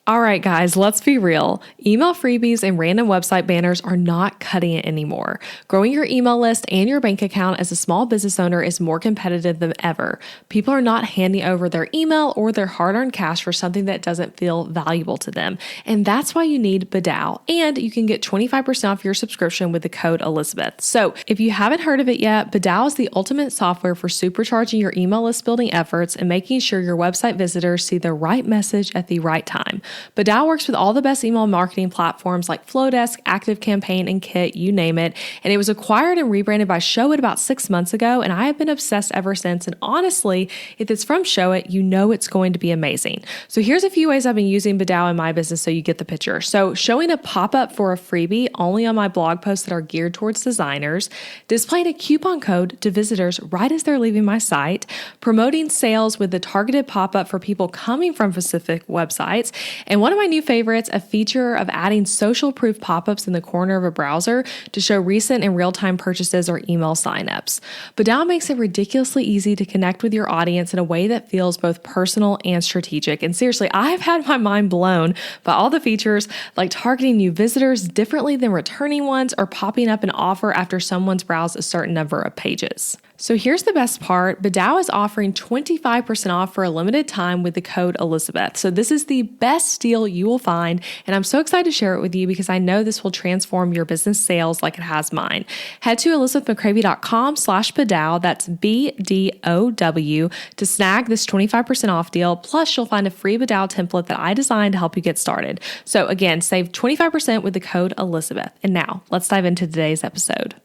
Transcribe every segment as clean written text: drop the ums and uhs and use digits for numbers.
All right, guys, let's be real. Email freebies and random website banners are not cutting it anymore. Growing your email list and your bank account as a small business owner is more competitive than ever. People are not handing over their email or their hard-earned cash for something that doesn't feel valuable to them. And that's why you need Badao. And you can get 25% off your subscription with the code Elizabeth. So if you haven't heard of it yet, Badao is the ultimate software for supercharging your email list building efforts and making sure your website visitors see the right message at the right time. Badao works with all the best email marketing platforms like Flowdesk, ActiveCampaign, and Kit, you name it. And it was acquired and rebranded by Showit about 6 months ago, and I have been obsessed ever since. And honestly, if it's from Showit, you know it's going to be amazing. So here's a few ways I've been using Badao in my business so you get the picture. So showing a pop-up for a freebie only on my blog posts that are geared towards designers, displaying a coupon code to visitors right as they're leaving my site, promoting sales with the targeted pop-up for people coming from specific websites, and one of my new favorites, a feature of adding social proof pop-ups in the corner of a browser to show recent and real-time purchases or email signups. Badao makes it ridiculously easy to connect with your audience in a way that feels both personal and strategic. And seriously, I've had my mind blown by all the features like targeting new visitors differently than returning ones or popping up an offer after someone's browsed a certain number of pages. So here's the best part. Badao is offering 25% off for a limited time with the code Elizabeth. So this is the best deal you will find. And I'm so excited to share it with you because I know this will transform your business sales like it has mine. Head to elizabethmccravy.com/Badao, that's BDOW, to snag this 25% off deal. Plus you'll find a free Badao template that I designed to help you get started. So again, save 25% with the code Elizabeth. And now let's dive into today's episode.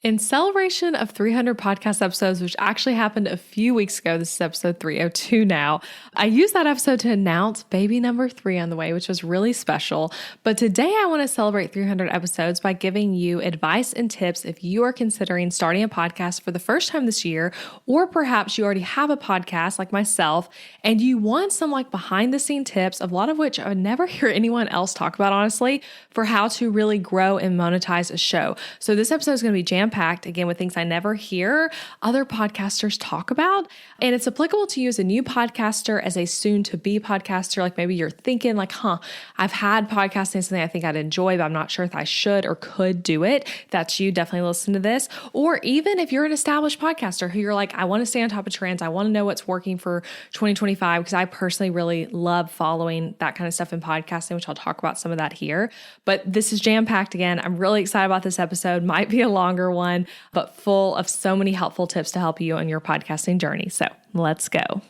In celebration of 300 podcast episodes, which actually happened a few weeks ago, this is episode 302 now, I used that episode to announce baby number 3 on the way, which was really special. But today I want to celebrate 300 episodes by giving you advice and tips if you are considering starting a podcast for the first time this year, or perhaps you already have a podcast like myself, and you want some like behind the scene tips, a lot of which I would never hear anyone else talk about, honestly, for how to really grow and monetize a show. So this episode is going to be jam-packed, again, with things I never hear other podcasters talk about. And it's applicable to you as a new podcaster, as a soon-to-be podcaster. Like maybe you're thinking like, I've had podcasting, something I think I'd enjoy, but I'm not sure if I should or could do it. That's you. Definitely listen to this. Or even if you're an established podcaster who you're like, I want to stay on top of trends. I want to know what's working for 2025, because I personally really love following that kind of stuff in podcasting, which I'll talk about some of that here. But this is jam-packed again. I'm really excited about this episode. Might be a longer one, but full of so many helpful tips to help you on your podcasting journey. So let's go.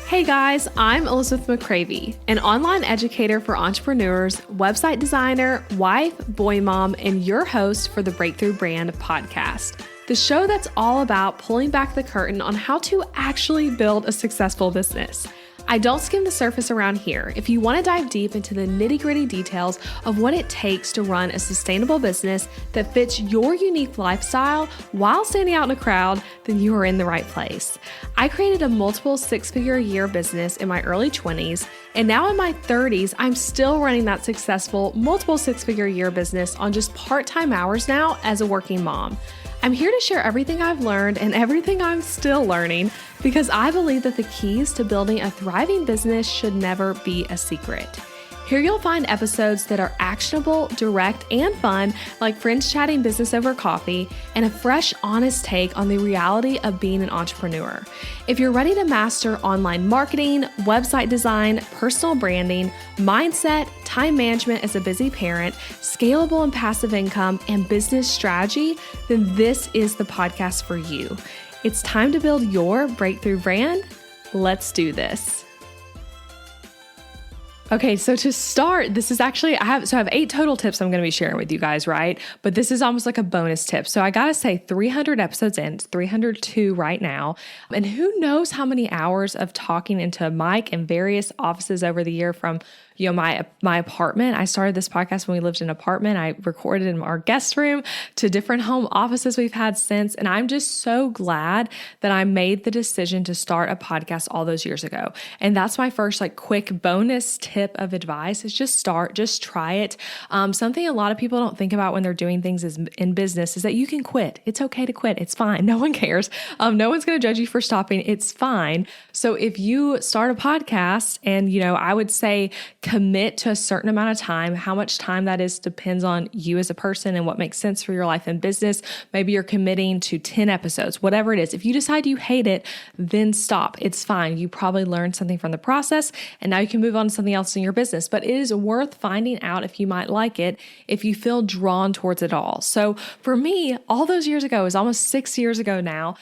Hey guys, I'm Elizabeth McCravy, an online educator for entrepreneurs, website designer, wife, boy mom, and your host for the Breakthrough Brand podcast, the show that's all about pulling back the curtain on how to actually build a successful business. I don't skim the surface around here. If you want to dive deep into the nitty-gritty details of what it takes to run a sustainable business that fits your unique lifestyle while standing out in a crowd, then you are in the right place. I created a multiple six-figure a year business in my early 20s, and now in my 30s, I'm still running that successful multiple six-figure a year business on just part-time hours now as a working mom. I'm here to share everything I've learned and everything I'm still learning, because I believe that the keys to building a thriving business should never be a secret. Here you'll find episodes that are actionable, direct, and fun, like friends chatting business over coffee, and a fresh, honest take on the reality of being an entrepreneur. If you're ready to master online marketing, website design, personal branding, mindset, time management as a busy parent, scalable and passive income, and business strategy, then this is the podcast for you. It's time to build your breakthrough brand. Let's do this. Okay, so to start, this is actually, I have 8 total tips I'm going to be sharing with you guys, right? But this is almost like a bonus tip. So I got to say 300 episodes in, it's 302 right now. And who knows how many hours of talking into a mic in various offices over the year, from my apartment. I started this podcast when we lived in an apartment. I recorded in our guest room to different home offices we've had since. And I'm just so glad that I made the decision to start a podcast all those years ago. And that's my first quick bonus tip of advice is just start, just try it. Something a lot of people don't think about when they're doing things in business is that you can quit. It's okay to quit. It's fine. No one cares. No one's going to judge you for stopping. It's fine. So if you start a podcast and, I would say commit to a certain amount of time, how much time that is depends on you as a person and what makes sense for your life and business. Maybe you're committing to 10 episodes, whatever it is. If you decide you hate it, then stop. It's fine. You probably learned something from the process and now you can move on to something else in your business, but it is worth finding out if you might like it, if you feel drawn towards it all. So for me, all those years ago, it was almost 6 years ago now,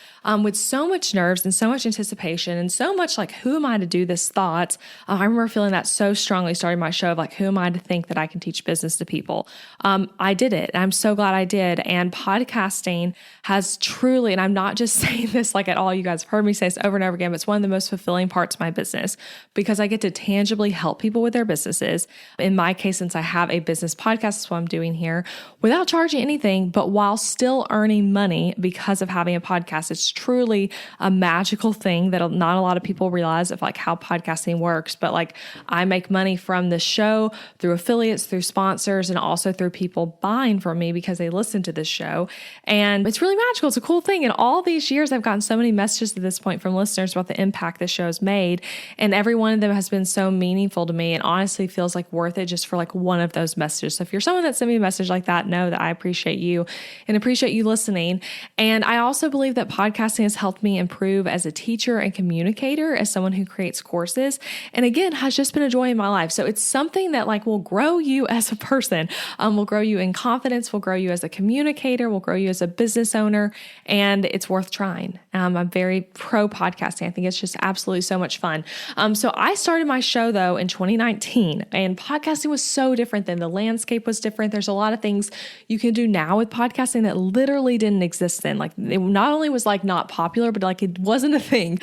with so much nerves and so much anticipation and so much who am I to do this thoughts. I remember feeling that so strongly starting my show of who am I to think that I can teach business to people? I did it. And I'm so glad I did. And podcasting has truly, and I'm not just saying this at all, you guys have heard me say this over and over again, but it's one of the most fulfilling parts of my business because I get to tangibly help people with their businesses. In my case, since I have a business podcast, that's what I'm doing here without charging anything, but while still earning money because of having a podcast. It's truly a magical thing that not a lot of people realize of how podcasting works. But I make money from the show through affiliates, through sponsors, and also through people buying from me because they listen to this show. And it's really magical. It's a cool thing. And all these years, I've gotten so many messages at this point from listeners about the impact this show has made. And every one of them has been so meaningful to me and honestly feels worth it just for one of those messages. So if you're someone that sent me a message like that, know that I appreciate you and appreciate you listening. And I also believe that podcasting has helped me improve as a teacher and communicator, as someone who creates courses. And again, has just been a joy in my life. So it's something that will grow you as a person, will grow you in confidence, will grow you as a communicator, will grow you as a business owner, and it's worth trying. I'm very pro podcasting. I think it's just absolutely so much fun. So I started my show though in 2019, and podcasting was so different then. The landscape was different. There's a lot of things you can do now with podcasting that literally didn't exist then. It not only was not popular, but it wasn't a thing.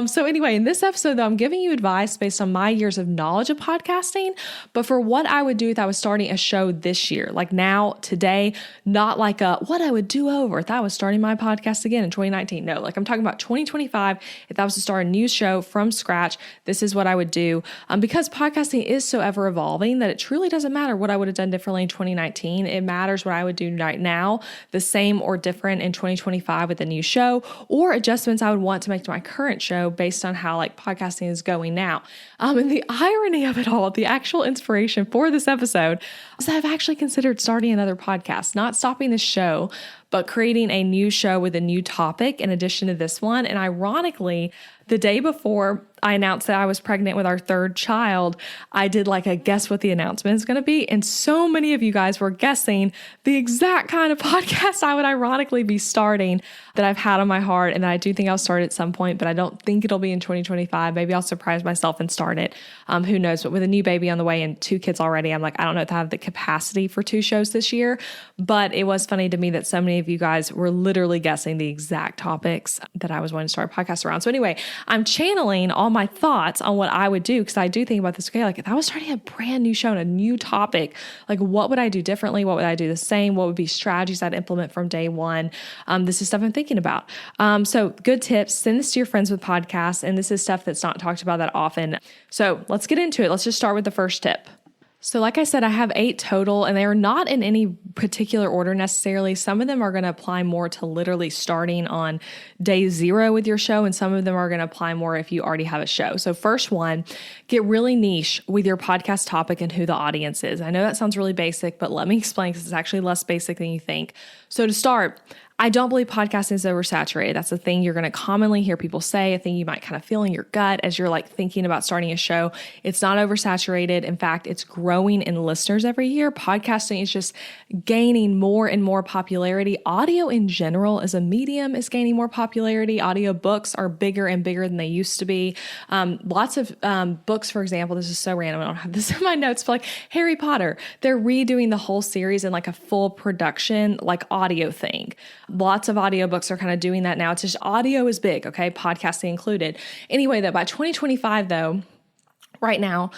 So anyway, in this episode though, I'm giving you advice based on my years of knowledge of podcasting, but for what I would do if I was starting a show this year, now, today, not what I would do over if I was starting my podcast again in 2019. No, I'm talking about 2025. If I was to start a new show from scratch, this is what I would do. Because podcasting is so ever evolving that it truly doesn't matter what I would have done differently in 2019. It matters what I would do right now, the same or different in 2025 with a new show, or adjustments I would want to make to my current show based on how podcasting is going now. And the irony of it all, the actual inspiration for this episode is that I've actually considered starting another podcast, not stopping the show, but creating a new show with a new topic in addition to this one. And ironically, the day before I announced that I was pregnant with our third child, I did a guess what the announcement is going to be. And so many of you guys were guessing the exact kind of podcast I would ironically be starting that I've had on my heart. And that I do think I'll start at some point, but I don't think it'll be in 2025. Maybe I'll surprise myself and start it. Who knows? But with a new baby on the way and 2 kids already, I'm I don't know if I have the capacity for 2 shows this year. But it was funny to me that so many of you guys were literally guessing the exact topics that I was wanting to start a podcast around. So anyway, I'm channeling all my thoughts on what I would do because I do think about this. Okay, if I was starting a brand new show and a new topic, what would I do differently? What would I do the same? What would be strategies I'd implement from day one? This is stuff I'm thinking about. So good tips. Send this to your friends with podcasts. And this is stuff that's not talked about that often. So let's get into it. Let's just start with the first tip. So like I said, I have 8 total, and they are not in any particular order necessarily. Some of them are going to apply more to literally starting on day 0 with your show, and some of them are going to apply more if you already have a show. So first one, get really niche with your podcast topic and who the audience is. I know that sounds really basic, but let me explain because it's actually less basic than you think. So to start, I don't believe podcasting is oversaturated. That's a thing you're going to commonly hear people say, a thing you might kind of feel in your gut as you're thinking about starting a show. It's not oversaturated. In fact, it's growing in listeners every year. Podcasting is just gaining more and more popularity. Audio in general as a medium is gaining more popularity. Audio books are bigger and bigger than they used to be. Lots of books, for example, this is so random. I don't have this in my notes, but Harry Potter, they're redoing the whole series in a full production, audio thing. Lots of audiobooks are kind of doing that now. It's just audio is big, okay? Podcasting included. Anyway, though, by 2025, though, right now,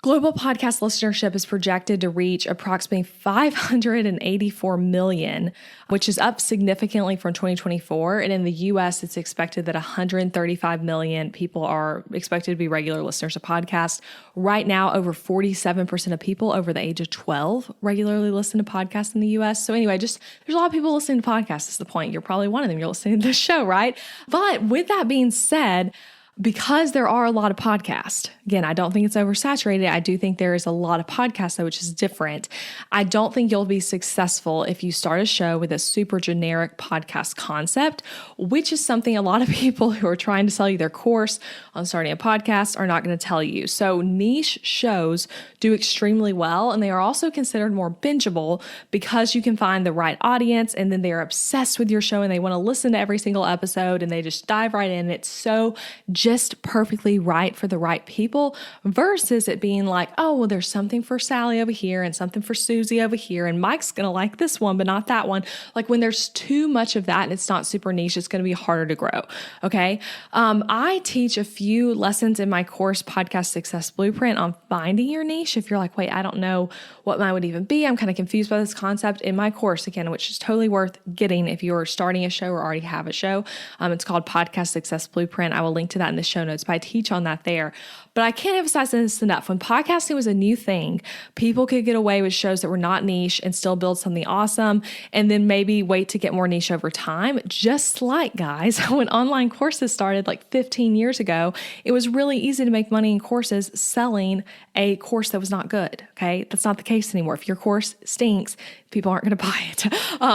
Global podcast listenership is projected to reach approximately 584 million, which is up significantly from 2024. And in the US, it's expected that 135 million people are expected to be regular listeners of podcasts. Right now, over 47% of people over the age of 12 regularly listen to podcasts in the US. So anyway, just there's a lot of people listening to podcasts. That's the point. You're probably one of them. You're listening to this show, right? But with that being said, because there are a lot of podcasts, again, I don't think it's oversaturated. I do think there is a lot of podcasts, though, which is different. I don't think you'll be successful if you start a show with a super generic podcast concept, which is something a lot of people who are trying to sell you their course on starting a podcast are not going to tell you. So niche shows do extremely well, and they are also considered more bingeable because you can find the right audience, and then they're obsessed with your show and they want to listen to every single episode and they just dive right in. It's so just perfectly right for the right people versus it being like, oh, well, there's something for Sally over here and something for Susie over here. And Mike's going to like this one, but not that one. Like when there's too much of that and it's not super niche, it's going to be harder to grow. Okay. I teach a few lessons in my course, Podcast Success Blueprint, on finding your niche. If you're like, wait, I don't know what mine would even be. I'm kind of confused by this concept in my course again, which is totally worth getting if you're starting a show or already have a show. It's called Podcast Success Blueprint. I will link to that in the show notes, but I teach on that there. But I can't emphasize this enough. When podcasting was a new thing, people could get away with shows that were not niche and still build something awesome, and then maybe wait to get more niche over time. Just like, guys, when online courses started like 15 years ago, it was really easy to make money in courses selling a course that was not good. Okay. That's not the case anymore. If your course stinks, people aren't going to buy it.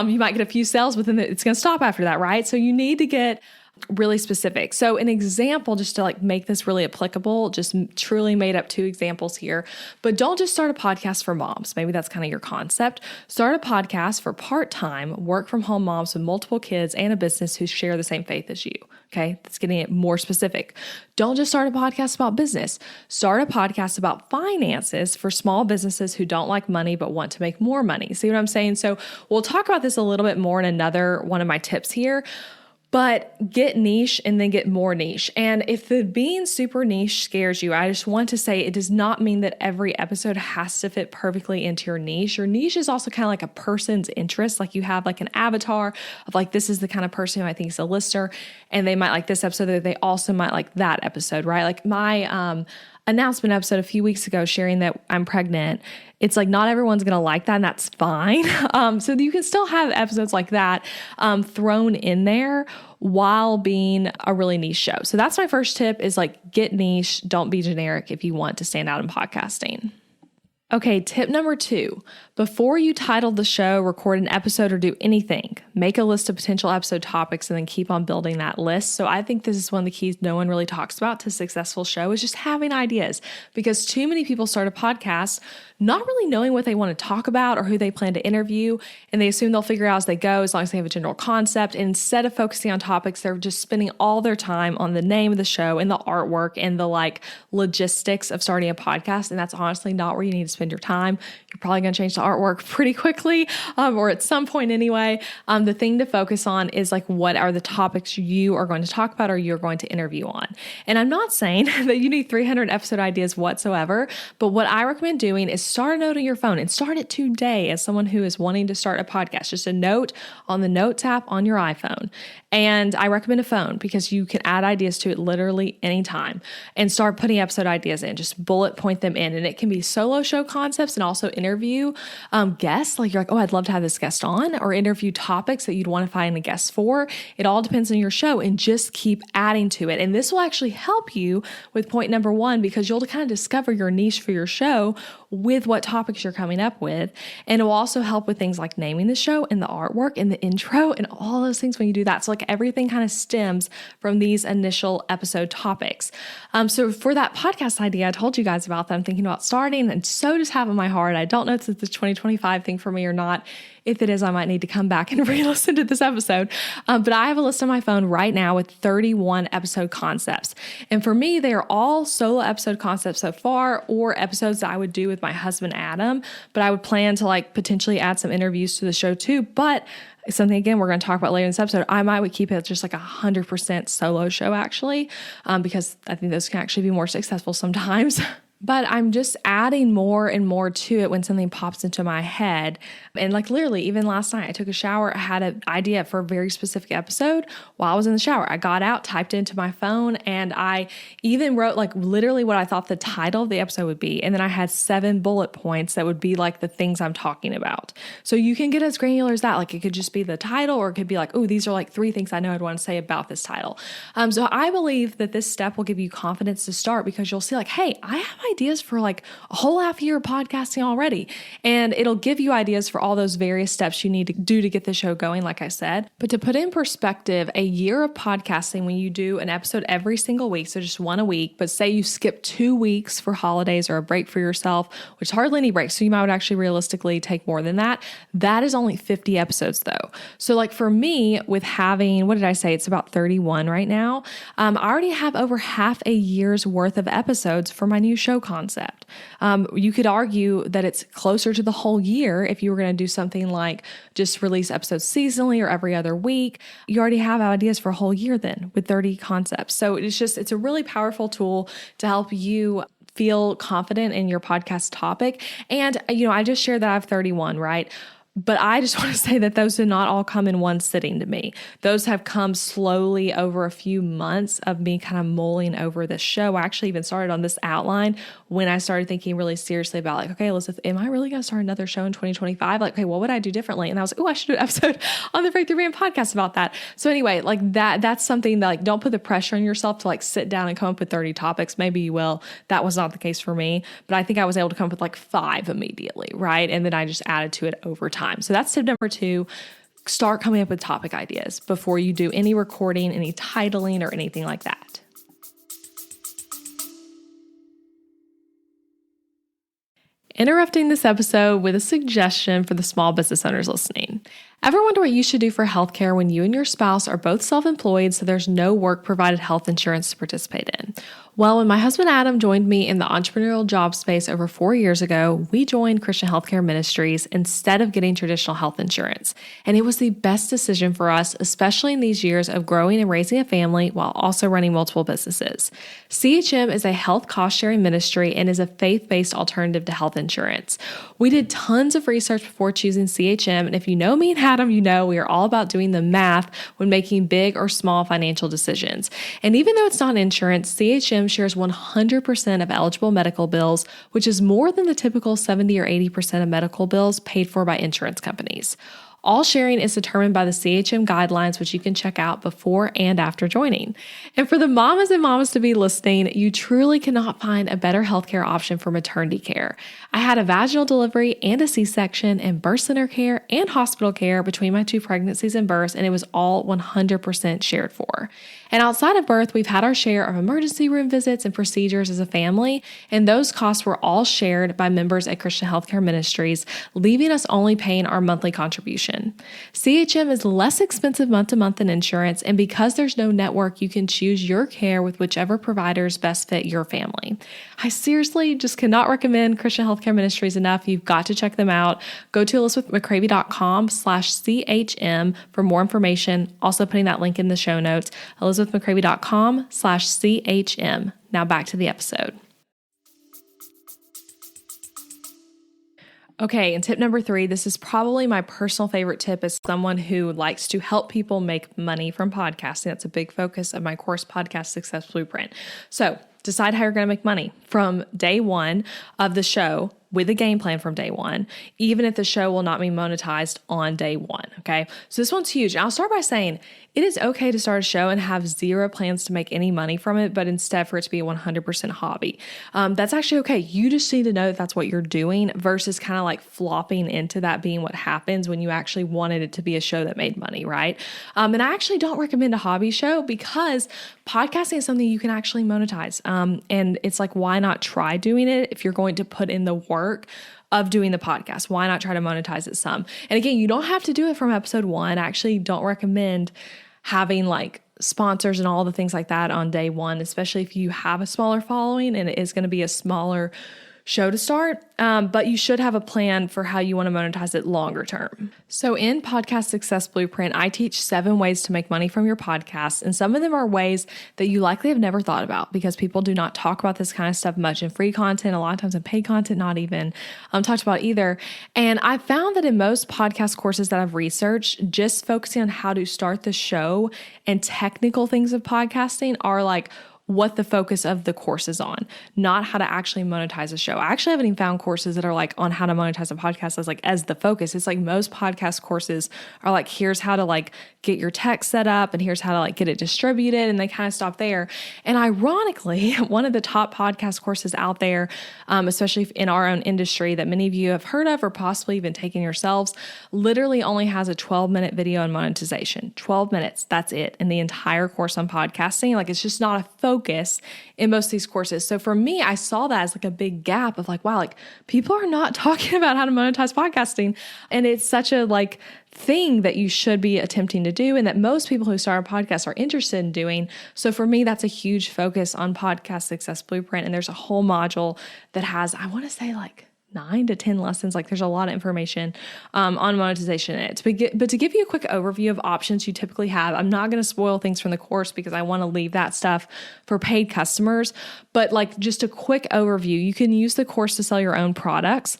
You might get a few sales, but then it's going to stop after that, right? So you need to get really specific. So an example, just to like make this really applicable, just truly made up 2 examples here, but don't just start a podcast for moms. Maybe that's kind of your concept. Start a podcast for part-time work from home moms with multiple kids and a business who share the same faith as you. Okay. That's getting it more specific. Don't just start a podcast about business. Start a podcast about finances for small businesses who don't like money, but want to make more money. See what I'm saying? So we'll talk about this a little bit more in another one of my tips here. But get niche and then get more niche. And if the being super niche scares you, I just want to say it does not mean that every episode has to fit perfectly into your niche. Your niche is also kind of like a person's interest. Like you have like an avatar of like, this is the kind of person who I think is a listener, and they might like this episode, they also might like that episode, right? Like my announcement episode a few weeks ago sharing that I'm pregnant. It's like not everyone's going to like that, and that's fine. So you can still have episodes like that thrown in there while being a really niche show. So that's my first tip is like get niche. Don't be generic if you want to stand out in podcasting. Okay, tip number 2, before you title the show, record an episode, or do anything, make a list of potential episode topics and then keep on building that list. So I think this is one of the keys no one really talks about to a successful show is just having ideas, because too many people start a podcast not really knowing what they want to talk about or who they plan to interview, and they assume they'll figure it out as they go as long as they have a general concept. And instead of focusing on topics, they're just spending all their time on the name of the show and the artwork and the like logistics of starting a podcast. And that's honestly not where you need to spend your time. You're probably going to change the artwork pretty quickly, or at some point anyway. The thing to focus on is like, what are the topics you are going to talk about or you're going to interview on? And I'm not saying that you need 300 episode ideas whatsoever, but what I recommend doing is start a note on your phone and start it today as someone who is wanting to start a podcast. Just a note on the Notes app on your iPhone. And I recommend a phone because you can add ideas to it literally anytime and start putting episode ideas in. Just bullet point them in. And it can be solo show concepts and also interview guests. Like you're like, oh, I'd love to have this guest on, or interview topics that you'd want to find a guest for. It all depends on your show, and just keep adding to it. And this will actually help you with point number 1, because you'll kind of discover your niche for your show with what topics you're coming up with. And it will also help with things like naming the show and the artwork and the intro and all those things when you do that. So like everything kind of stems from these initial episode topics. So for that podcast idea I told you guys about that I'm thinking about starting, and so just have in my heart, I don't know if it's the 2025 thing for me or not. If it is, I might need to come back and re-listen to this episode. But I have a list on my phone right now with 31 episode concepts. And for me, they are all solo episode concepts so far, or episodes that I would do with my husband, Adam. But I would plan to like potentially add some interviews to the show too. But something, again, we're going to talk about later in this episode, I would keep it just like 100% solo show actually, because I think those can actually be more successful sometimes. but I'm just adding more and more to it when something pops into my head. And like literally, even last night, I took a shower. I had an idea for a very specific episode while I was in the shower. I got out, typed it into my phone, and I even wrote like literally what I thought the title of the episode would be. And then I had 7 bullet points that would be like the things I'm talking about. So you can get as granular as that. Like it could just be the title, or it could be like, oh, these are like 3 things I know I'd want to say about this title. So I believe that this step will give you confidence to start, because you'll see like, hey, I have ideas for like a whole half year of podcasting already. And it'll give you ideas for all those various steps you need to do to get the show going, like I said. But to put in perspective, a year of podcasting, when you do an episode every single week, so just one a week, but say you skip 2 weeks for holidays or a break for yourself, which hardly any breaks, so you might actually realistically take more than that. That is only 50 episodes though. So like for me, with having, what did I say? It's about 31 right now. I already have over half a year's worth of episodes for my new show concept. You could argue that it's closer to the whole year if you were going to do something like just release episodes seasonally or every other week. You already have ideas for a whole year then with 30 concepts. So it's a really powerful tool to help you feel confident in your podcast topic. And, I just shared that I have 31, right? But I just want to say that those did not all come in one sitting to me. Those have come slowly over a few months of me kind of mulling over this show. I actually even started on this outline when I started thinking really seriously about like, okay, Elizabeth, am I really going to start another show in 2025? Like, okay, what would I do differently? And I was like, oh, I should do an episode on the Breakthrough Brand podcast about that. So anyway, like that's something that like, don't put the pressure on yourself to like sit down and come up with 30 topics. Maybe you will. That was not the case for me, but I think I was able to come up with like 5 immediately, right? And then I just added to it over time. So that's tip number 2. Start coming up with topic ideas before you do any recording, any titling, or anything like that. Interrupting this episode with a suggestion for the small business owners listening. Ever wonder what you should do for healthcare when you and your spouse are both self-employed, so there's no work-provided health insurance to participate in? Well, when my husband Adam joined me in the entrepreneurial job space over 4 years ago, we joined Christian Healthcare Ministries instead of getting traditional health insurance. And it was the best decision for us, especially in these years of growing and raising a family while also running multiple businesses. CHM is a health cost-sharing ministry and is a faith-based alternative to health insurance. We did tons of research before choosing CHM, and if you know me and Adam, you know we are all about doing the math when making big or small financial decisions. And even though it's not insurance, CHM shares 100% of eligible medical bills, which is more than the typical 70 or 80% of medical bills paid for by insurance companies. All sharing is determined by the CHM guidelines, which you can check out before and after joining. And for the mamas and mamas to be listening, you truly cannot find a better healthcare option for maternity care. I had a vaginal delivery and a C-section and birth center care and hospital care between my 2 pregnancies and births, and it was all 100% shared for. And outside of birth, we've had our share of emergency room visits and procedures as a family, and those costs were all shared by members at Christian Healthcare Ministries, leaving us only paying our monthly contribution. CHM is less expensive month to month than insurance, and because there's no network, you can choose your care with whichever providers best fit your family. I seriously just cannot recommend Christian Healthcare Ministries enough. You've got to check them out. Go to elizabethmccravy.com/CHM for more information. Also putting that link in the show notes, elizabethmccravy.com/CHM. Now back to the episode. Okay, and tip number 3, this is probably my personal favorite tip as someone who likes to help people make money from podcasting. That's a big focus of my course, Podcast Success Blueprint. So decide how you're going to make money from day 1 of the show with a game plan from day 1, even if the show will not be monetized on day 1. Okay. So this one's huge. And I'll start by saying it is okay to start a show and have 0 plans to make any money from it, but instead for it to be a 100% hobby. That's actually okay. You just need to know that that's what you're doing versus kind of like flopping into that being what happens when you actually wanted it to be a show that made money, right? And I actually don't recommend a hobby show because podcasting is something you can actually monetize. And it's like, why not try doing it if you're going to put in the work of doing the podcast? Why not try to monetize it some? And again, you don't have to do it from episode 1. I actually don't recommend having like sponsors and all the things like that on day 1, especially if you have a smaller following and it is going to be a smaller show to start, but you should have a plan for how you want to monetize it longer term. So in Podcast Success Blueprint, I teach 7 ways to make money from your podcast. And some of them are ways that you likely have never thought about because people do not talk about this kind of stuff much in free content. A lot of times in paid content, not even talked about either. And I found that in most podcast courses that I've researched, just focusing on how to start the show and technical things of podcasting are like what the focus of the course is on, not how to actually monetize a show. I actually haven't even found courses that are like on how to monetize a podcast as the focus. It's like most podcast courses are like, here's how to like get your tech set up and here's how to like get it distributed. And they kind of stop there. And ironically, one of the top podcast courses out there, especially in our own industry that many of you have heard of or possibly even taken yourselves, literally only has a 12-minute video on monetization. 12 minutes. That's it. And the entire course on podcasting, like it's just not a focus in most of these courses. So for me, I saw that as like a big gap of like, wow, like people are not talking about how to monetize podcasting. And it's such a like thing that you should be attempting to do and that most people who start a podcast are interested in doing. So for me, that's a huge focus on Podcast Success Blueprint. And there's a whole module that has, I want to say like 9 to 10 lessons. Like there's a lot of information on monetization in it. But to give you a quick overview of options you typically have, I'm not going to spoil things from the course because I want to leave that stuff for paid customers. But like just a quick overview, you can use the course to sell your own products.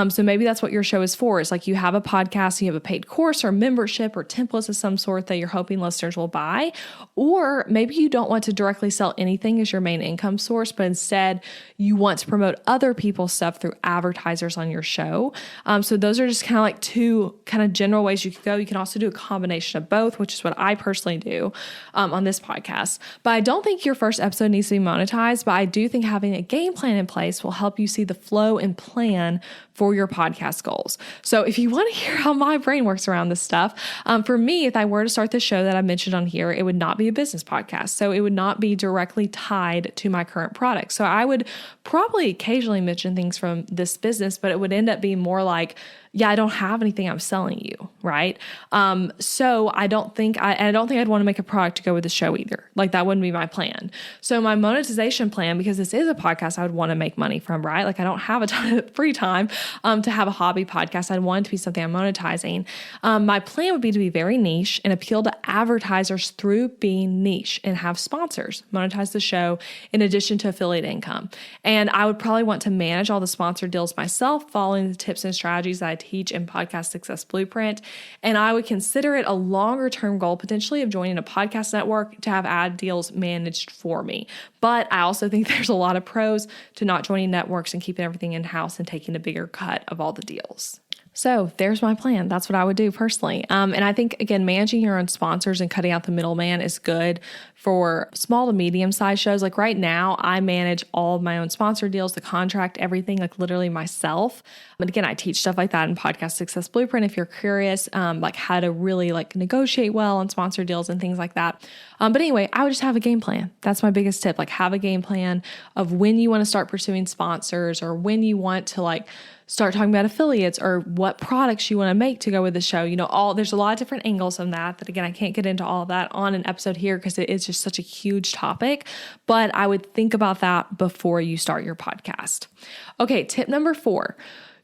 So maybe that's what your show is for. It's like you have a podcast, you have a paid course or membership or templates of some sort that you're hoping listeners will buy. Or maybe you don't want to directly sell anything as your main income source, but instead you want to promote other people's stuff through advertising on your show. So those are just kind of like 2 kind of general ways you could go. You can also do a combination of both, which is what I personally do on this podcast. But I don't think your first episode needs to be monetized, but I do think having a game plan in place will help you see the flow and plan for your podcast goals. So if you want to hear how my brain works around this stuff, for me, if I were to start the show that I mentioned on here, it would not be a business podcast. So it would not be directly tied to my current product. So I would probably occasionally mention things from this business, but it would end up being more like, yeah, I don't have anything I'm selling you, right? So I don't think I'd want to make a product to go with the show either. Like that wouldn't be my plan. So my monetization plan, because this is a podcast I would want to make money from, right? Like I don't have a ton of free time to have a hobby podcast. I'd want it to be something I'm monetizing. My plan would be to be very niche and appeal to advertisers through being niche and have sponsors monetize the show in addition to affiliate income. And I would probably want to manage all the sponsor deals myself, following the tips and strategies that I teach in Podcast Success Blueprint. And I would consider it a longer term goal, potentially of joining a podcast network to have ad deals managed for me. But I also think there's a lot of pros to not joining networks and keeping everything in-house and taking a bigger cut of all the deals. So there's my plan. That's what I would do personally. And I think, again, managing your own sponsors and cutting out the middleman is good for small to medium sized shows. Like right now, I manage all of my own sponsor deals, the contract, everything, like literally myself. But again, I teach stuff like that in Podcast Success Blueprint. If you're curious, like how to really like negotiate well on sponsor deals and things like that. But anyway, I would just have a game plan. That's my biggest tip. Like have a game plan of when you want to start pursuing sponsors or when you want to like start talking about affiliates or what products you want to make to go with the show. You know, there's a lot of different angles on that again, I can't get into all of that on an episode here because it is just such a huge topic, but I would think about that before you start your podcast. Okay. Tip number 4.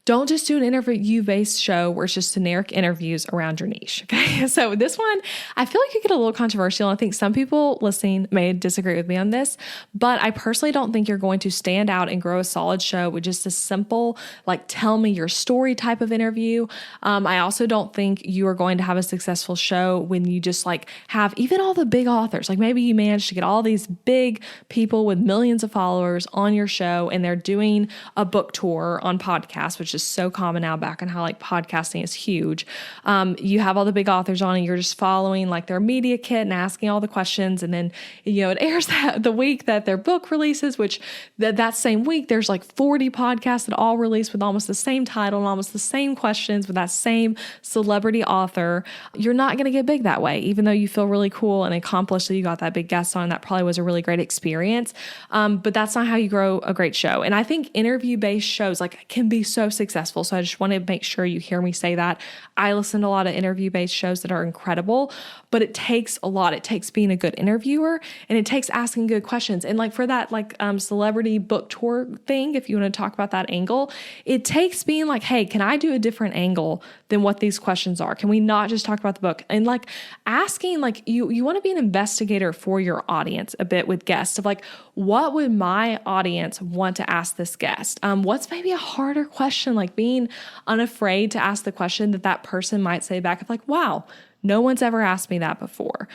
Don't just do an interview-based show where it's just generic interviews around your niche. Okay. So this one, I feel like it get a little controversial. I think some people listening may disagree with me on this, but I personally don't think you're going to stand out and grow a solid show with just a simple, like, tell me your story type of interview. I also don't think you are going to have a successful show when you just like have even all the big authors. Like maybe you manage to get all these big people with millions of followers on your show and they're doing a book tour on podcasts, which is so common now back in how like podcasting is huge. You have all the big authors on and you're just following like their media kit and asking all the questions. And then, you know, it airs the week that their book releases, which that same week, there's like 40 podcasts that all release with almost the same title and almost the same questions with that same celebrity author. You're not going to get big that way, even though you feel really cool and accomplished that you got that big guest on. That probably was a really great experience. But that's not how you grow a great show. And I think interview-based shows like can be so successful. So I just want to make sure you hear me say that. I listen to a lot of interview-based shows that are incredible, but it takes a lot. It takes being a good interviewer, and it takes asking good questions. And like for that, like celebrity book tour thing, if you want to talk about that angle, it takes being like, hey, can I do a different angle than what these questions are? Can we not just talk about the book? And like asking, like you want to be an investigator for your audience a bit with guests of like, what would my audience want to ask this guest? What's maybe a harder question, like being unafraid to ask the question that person might say back of like, wow, no one's ever asked me that before.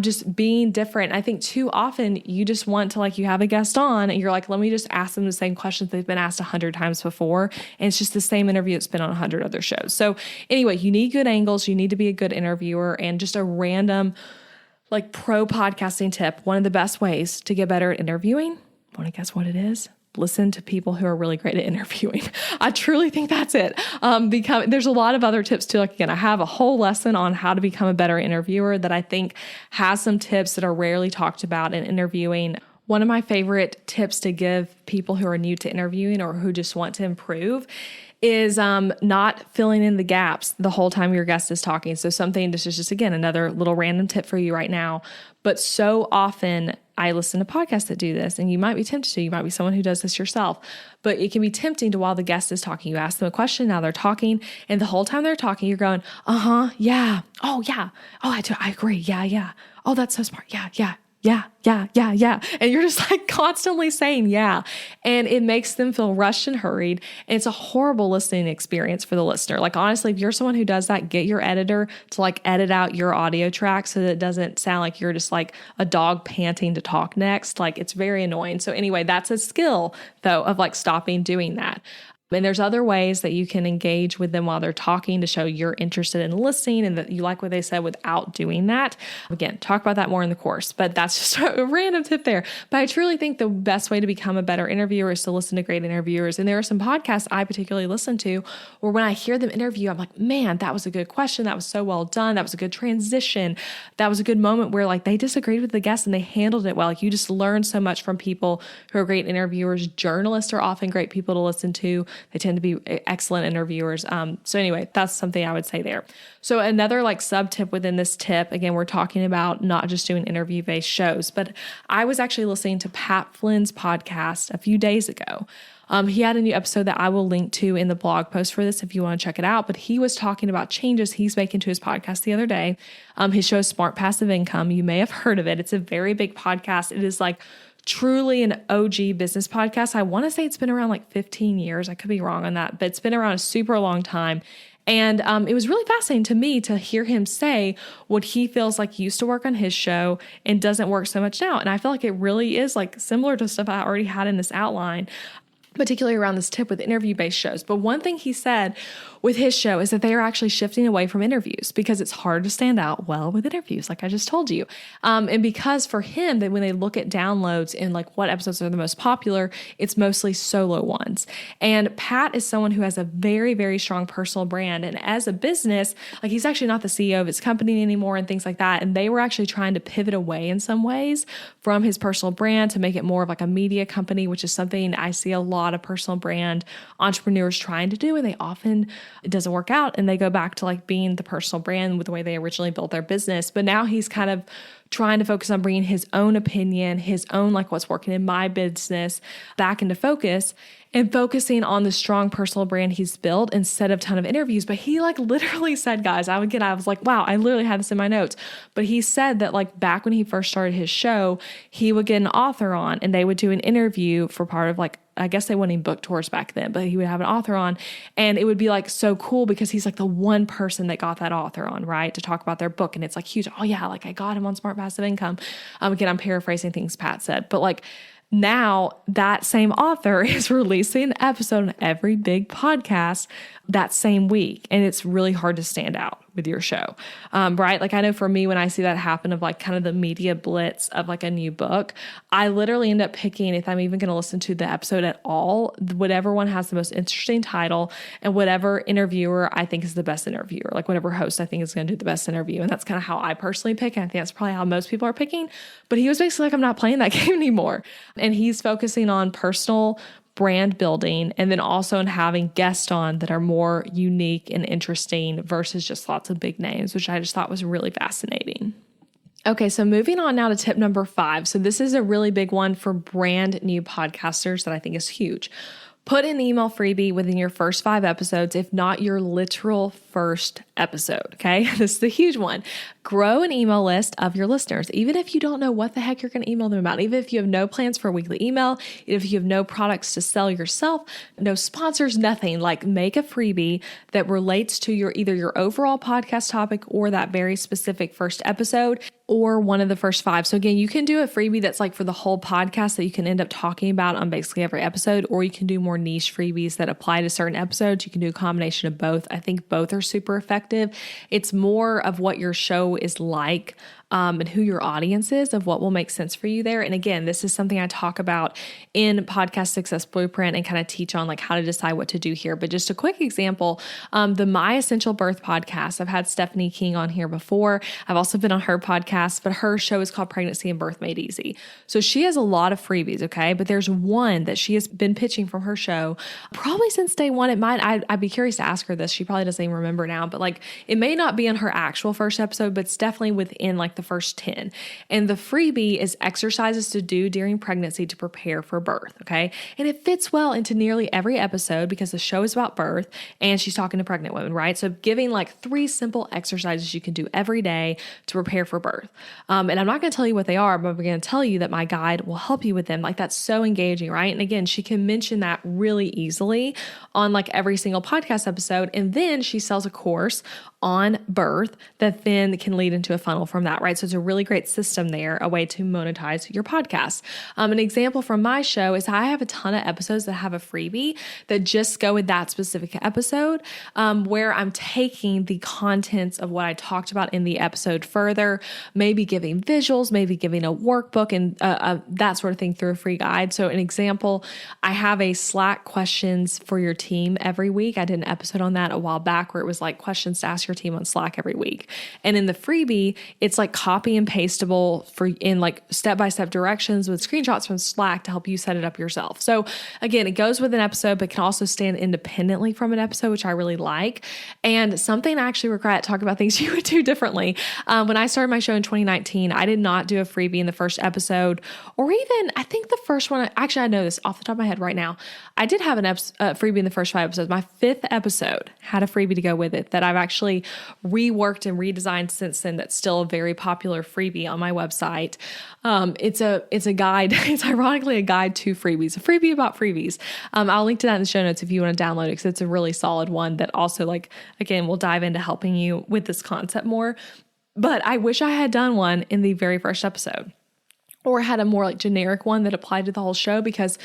Just being different. I think too often you just want to, like, you have a guest on and you're like, let me just ask them the same questions they've been asked 100 times before. And it's just the same interview that's been on 100 other shows. So anyway, you need good angles. You need to be a good interviewer. And just a random like pro podcasting tip. One of the best ways to get better at interviewing. Want to guess what it is? Listen to people who are really great at interviewing. I truly think that's it. There's a lot of other tips too. Like again, I have a whole lesson on how to become a better interviewer that I think has some tips that are rarely talked about in interviewing. One of my favorite tips to give people who are new to interviewing or who just want to improve is not filling in the gaps the whole time your guest is talking. So something, this is just, again, another little random tip for you right now. But so often I listen to podcasts that do this, and you might be tempted to. You might be someone who does this yourself. But it can be tempting to, while the guest is talking, you ask them a question, now they're talking, and the whole time they're talking, you're going, yeah, oh, yeah, oh, I agree, yeah, oh, that's so smart, yeah. And you're just like constantly saying yeah. And it makes them feel rushed and hurried. And it's a horrible listening experience for the listener. Like, honestly, if you're someone who does that, get your editor to like edit out your audio track so that it doesn't sound like you're just like a dog panting to talk next. Like, it's very annoying. So anyway, that's a skill though of like stopping doing that. And there's other ways that you can engage with them while they're talking to show you're interested in listening and that you like what they said without doing that. Again, talk about that more in the course, but that's just a random tip there. But I truly think the best way to become a better interviewer is to listen to great interviewers. And there are some podcasts I particularly listen to where when I hear them interview, I'm like, man, that was a good question. That was so well done. That was a good transition. That was a good moment where like they disagreed with the guest and they handled it well. Like you just learn so much from people who are great interviewers. Journalists are often great people to listen to. They tend to be excellent interviewers. So anyway, that's something I would say there. So another like sub tip within this tip, again, we're talking about not just doing interview-based shows, but I was actually listening to Pat Flynn's podcast a few days ago. He had a new episode that I will link to in the blog post for this if you want to check it out. But he was talking about changes he's making to his podcast the other day. His show is Smart Passive Income. You may have heard of it. It's a very big podcast. It is like truly an OG business podcast. I want to say it's been around like 15 years. I could be wrong on that, but it's been around a super long time. And it was really fascinating to me to hear him say what he feels like used to work on his show and doesn't work so much now. And I feel like it really is like similar to stuff I already had in this outline, particularly around this tip with interview-based shows. But one thing he said with his show is that they are actually shifting away from interviews because it's hard to stand out well with interviews, like I just told you. And because for him, that when they look at downloads and like what episodes are the most popular, it's mostly solo ones. And Pat is someone who has a very, very strong personal brand. And as a business, like he's actually not the CEO of his company anymore and things like that. And they were actually trying to pivot away in some ways from his personal brand to make it more of like a media company, which is something I see a lot of personal brand entrepreneurs trying to do. And they often, it doesn't work out and they go back to like being the personal brand with the way they originally built their business. But now he's kind of trying to focus on bringing his own opinion, his own like what's working in my business back into focus and focusing on the strong personal brand he's built instead of a ton of interviews. But he like literally said, guys, I was like, wow, I literally had this in my notes. But he said that like back when he first started his show, he would get an author on and they would do an interview for part of like, I guess they weren't even book tours back then, but he would have an author on and it would be like so cool because he's like the one person that got that author on, right? To talk about their book. And it's like huge. Oh yeah, like I got him on Smart Passive Income. Again, I'm paraphrasing things Pat said, but like now that same author is releasing an episode on every big podcast that same week. And it's really hard to stand out with your show, right? Like I know for me, when I see that happen of like kind of the media blitz of like a new book, I literally end up picking, if I'm even going to listen to the episode at all, whatever one has the most interesting title and whatever interviewer I think is the best interviewer, like whatever host I think is going to do the best interview. And that's kind of how I personally pick. And I think that's probably how most people are picking, but he was basically like, I'm not playing that game anymore. And he's focusing on personal brand building, and then also in having guests on that are more unique and interesting versus just lots of big names, which I just thought was really fascinating. Okay, so moving on now to tip number 5. So this is a really big one for brand new podcasters that I think is huge. Put an email freebie within your first 5 episodes, if not your literal first episode, okay? This is a huge one. Grow an email list of your listeners, even if you don't know what the heck you're going to email them about, even if you have no plans for a weekly email, if you have no products to sell yourself, no sponsors, nothing, like make a freebie that relates to either your overall podcast topic or that very specific first episode or one of the first 5. So again, you can do a freebie that's like for the whole podcast that you can end up talking about on basically every episode, or you can do more niche freebies that apply to certain episodes. You can do a combination of both. I think both are super effective. It's more of what your show is like and who your audience is, of what will make sense for you there. And again, this is something I talk about in Podcast Success Blueprint and kind of teach on like how to decide what to do here. But just a quick example, the My Essential Birth podcast, I've had Stephanie King on here before. I've also been on her podcast, but her show is called Pregnancy and Birth Made Easy. So she has a lot of freebies, okay? But there's one that she has been pitching from her show probably since day one. I'd be curious to ask her this. She probably doesn't even remember now, but like it may not be on her actual first episode, but it's definitely within like the first 10. And the freebie is exercises to do during pregnancy to prepare for birth, okay? And it fits well into nearly every episode because the show is about birth and she's talking to pregnant women, right? So giving like 3 simple exercises you can do every day to prepare for birth. And I'm not going to tell you what they are, but I'm going to tell you that my guide will help you with them. Like that's so engaging, right? And again, she can mention that really easily on like every single podcast episode. And then she sells a course on birth that then can lead into a funnel from that, right? So it's a really great system there, a way to monetize your podcast. An example from my show is I have a ton of episodes that have a freebie that just go with that specific episode, where I'm taking the contents of what I talked about in the episode further, maybe giving visuals, maybe giving a workbook and that sort of thing through a free guide. So an example, I have a Slack questions for your team every week. I did an episode on that a while back where it was like questions to ask your team on Slack every week. And in the freebie, it's like copy and pasteable in like step-by-step directions with screenshots from Slack to help you set it up yourself. So again, it goes with an episode, but can also stand independently from an episode, which I really like. And something I actually regret, talk about things you would do differently. When I started my show in 2019, I did not do a freebie in the first episode, or even I think the first one, actually I know this off the top of my head right now. I did have a freebie in the first 5 episodes. My 5th episode had a freebie to go with it that I've actually reworked and redesigned since then. That's still a very popular freebie on my website. It's a guide. It's ironically a guide to freebies, a freebie about freebies. I'll link to that in the show notes if you want to download it, because it's a really solid one that also, like, again, will dive into helping you with this concept more. But I wish I had done one in the very first episode, or had a more like generic one that applied to the whole show, because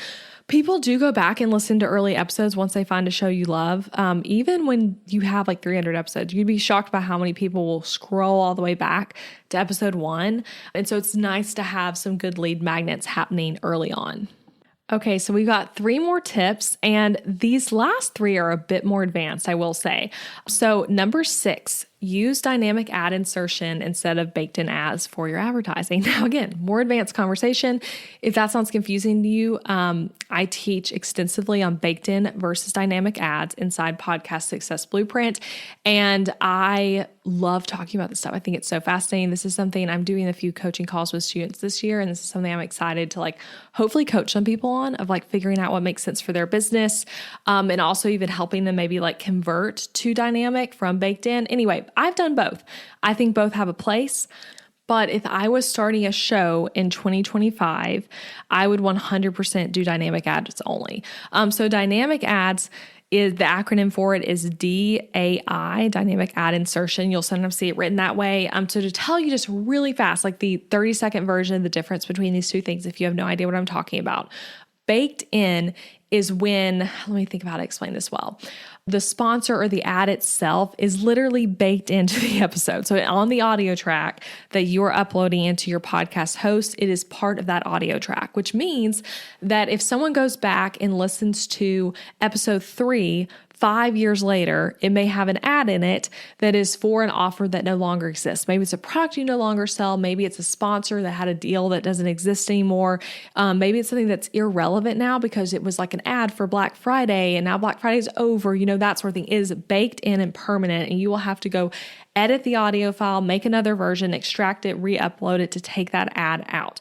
people do go back and listen to early episodes once they find a show you love. Even when you have like 300 episodes, you'd be shocked by how many people will scroll all the way back to episode 1. And so it's nice to have some good lead magnets happening early on. Okay, so we've got 3 more tips, and these last 3 are a bit more advanced, I will say. So number 6, use dynamic ad insertion instead of baked-in ads for your advertising. Now, again, more advanced conversation. If that sounds confusing to you, I teach extensively on baked-in versus dynamic ads inside Podcast Success Blueprint, and I love talking about this stuff. I think it's so fascinating. This is something I'm doing a few coaching calls with students this year, and this is something I'm excited to like hopefully coach some people on, of like figuring out what makes sense for their business, and also even helping them maybe like convert to dynamic from baked in. Anyway, I've done both. I think both have a place. But if I was starting a show in 2025, I would 100% do dynamic ads only. So dynamic ads, is the acronym for it is DAI, dynamic ad insertion. You'll sometimes see it written that way. So to tell you just really fast, like the 30-second version, the difference between these 2 things, if you have no idea what I'm talking about. Baked in is when, let me think of how to explain this well. The sponsor or the ad itself is literally baked into the episode. So on the audio track that you're uploading into your podcast host, it is part of that audio track, which means that if someone goes back and listens to episode 3 5 years later, it may have an ad in it that is for an offer that no longer exists. Maybe it's a product you no longer sell. Maybe it's a sponsor that had a deal that doesn't exist anymore. Maybe it's something that's irrelevant now because it was like an ad for Black Friday and now Black Friday is over. That sort of thing is baked in and permanent, and you will have to go edit the audio file, make another version, extract it, re-upload it to take that ad out.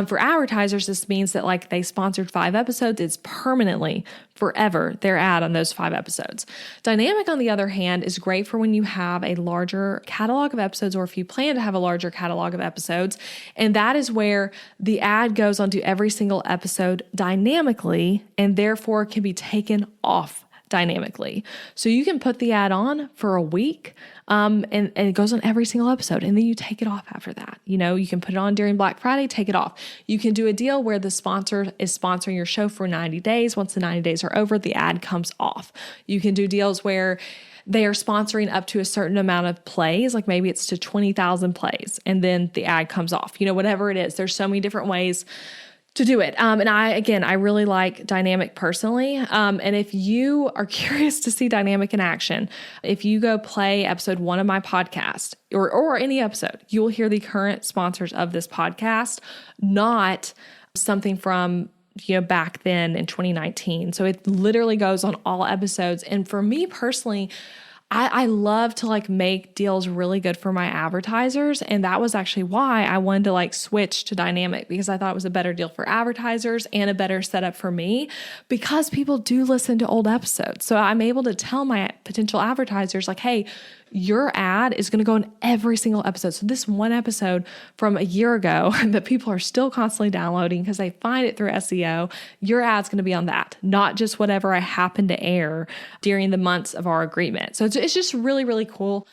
For advertisers, this means that like they sponsored 5 episodes, it's permanently forever their ad on those 5 episodes. Dynamic, on the other hand, is great for when you have a larger catalog of episodes or if you plan to have a larger catalog of episodes. And that is where the ad goes onto every single episode dynamically and therefore can be taken off dynamically. So you can put the ad on for a week and it goes on every single episode, and then you take it off after that. You can put it on during Black Friday, take it off. You can do a deal where the sponsor is sponsoring your show for 90 days. Once the 90 days are over, the ad comes off. You can do deals where they are sponsoring up to a certain amount of plays, like maybe it's to 20,000 plays, and then the ad comes off. Whatever it is, there's so many different ways to do it. And I really like Dynamic personally. And if you are curious to see Dynamic in action, if you go play episode 1 of my podcast or any episode, you will hear the current sponsors of this podcast, not something from back then in 2019. So it literally goes on all episodes. And for me personally, I love to make deals really good for my advertisers. And that was actually why I wanted to switch to Dynamic, because I thought it was a better deal for advertisers and a better setup for me, because people do listen to old episodes. So I'm able to tell my potential advertisers hey, your ad is going to go in every single episode. So this one episode from a year ago that people are still constantly downloading because they find it through SEO, your ad's going to be on that, not just whatever I happen to air during the months of our agreement. So it's just really, really cool.